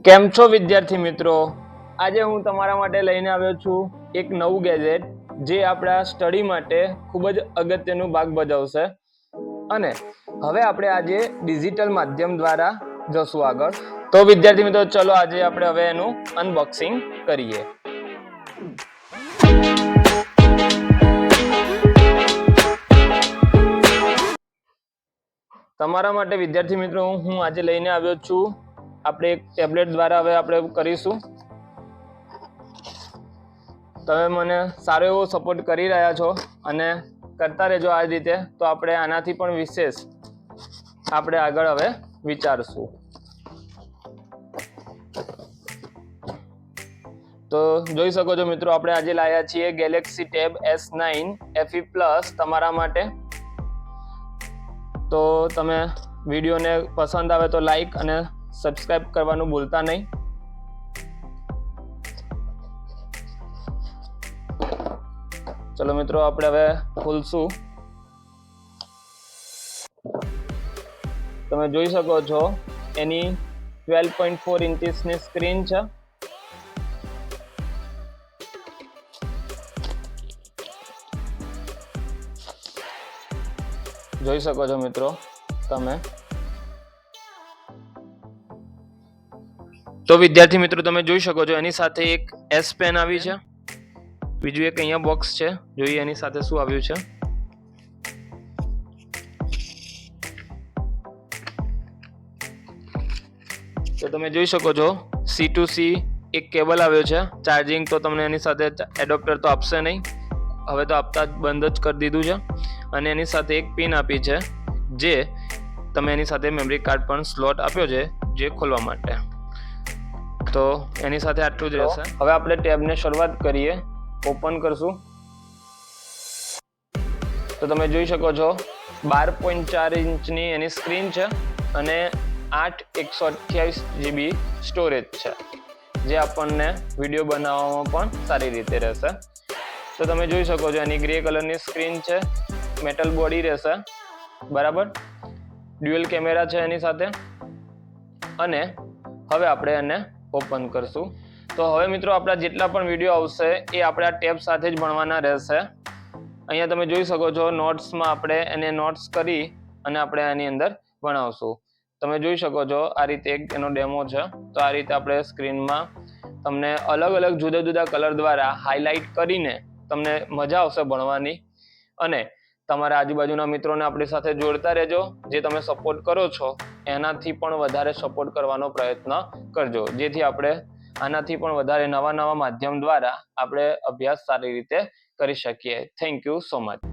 કેમ છો વિદ્યાર્થી મિત્રો? આજે હું તમારા માટે લઈને આવ્યો છું એક નવું ગેજેટ જે આપણા સ્ટડી માટે ખૂબ જ અગત્યનું ભાગ ભજવશે અને હવે આપણે આજે ડિજિટલ માધ્યમ દ્વારા જશું આગળ. તો વિદ્યાર્થી મિત્રો ચલો આજે આપણે હવે એનું અનબોક્સિંગ કરીએ. તમારા માટે વિદ્યાર્થી મિત્રો હું આજે લઈને આવ્યો છું આપણે એક ટેબ્લેટ દ્વારા હવે આપણે કરીશું. તમે મને સારો એવો સપોર્ટ કરી રહ્યા છો અને કરતા રહેજો આ રીતે, તો આપણે આનાથી પણ વિશેષ આપણે આગળ હવે વિચારશું. તો જોઈ શકો છો મિત્રો, આપણે આજે લાવ્યા છીએ Galaxy tab S9 FE Plus તમારા માટે. તો તમે વિડીયોને પસંદ આવે તો લાઈક અને સબસ્ક્રાઇબ કરવાનું ભૂલતા નહીં. ચલો મિત્રો આપણે હવે ખોલશું. તમે જોઈ શકો છો એની 12.4 ઇંચની સ્ક્રીન છે. જોઈ શકો છો મિત્રો તમે. તો વિદ્યાર્થી મિત્રો તમે જોઈ શકો છો એની સાથે એક S પેન આવી છે. બીજું એક અહીંયા બોક્સ છે, જોઈએ એની સાથે શું આવ્યું છે. તો તમે જોઈ શકો છો C2C એક કેબલ આવ્યો છે. ચાર્જિંગ તો તમને એની સાથે એડોપ્ટર તો આપશે નહીં, હવે તો આપતા બંધ જ કરી દીધું છે. અને એની સાથે એક પિન આપી છે, જે તમે એની સાથે મેમરી કાર્ડ પણ સ્લોટ આપ્યો છે જે ખોલવા માટે. તો એની સાથે આટલું જ રહેશે. હવે આપણે ટેબને શરૂઆત કરીએ, ઓપન કરશું. તો તમે જોઈ શકો છો 12.4 ઇંચની એની સ્ક્રીન છે અને 8 128 GB સ્ટોરેજ છે, જે આપણને વિડીયો બનાવવામાં પણ સારી રીતે રહેશે. તો તમે જોઈ શકો છો એની ગ્રે કલરની સ્ક્રીન છે, મેટલ બોડી રહેશે, બરાબર. ડ્યુઅલ કેમેરા છે એની સાથે. અને હવે આપણે એને ઓપન કરશું. તો હવે મિત્રો આપણા જેટલા પણ વિડીયો આવશે એ આપણે આ ટેબ સાથે જ ભણવાના રહેશે. અહીંયા તમે જોઈ શકો છો નોટ્સમાં આપણે એને નોટ્સ કરી અને આપણે આની અંદર ભણાવશું. તમે જોઈ શકો છો આ રીતે એક એનો ડેમો છે. તો આ રીતે આપણે સ્ક્રીનમાં તમને અલગ અલગ જુદા જુદા કલર દ્વારા હાઇલાઇટ કરીને તમને મજા આવશે ભણવાની. અને તમારા આજુબાજુના મિત્રોને આપણી સાથે જોડતા રહેજો. જે તમે સપોર્ટ કરો છો એનાથી પણ વધારે સપોર્ટ કરવાનો પ્રયત્ન કરજો, જેથી આપણે આનાથી પણ વધારે નવા માધ્યમ દ્વારા આપણે અભ્યાસ સારી રીતે કરી શકીએ. Thank you so much.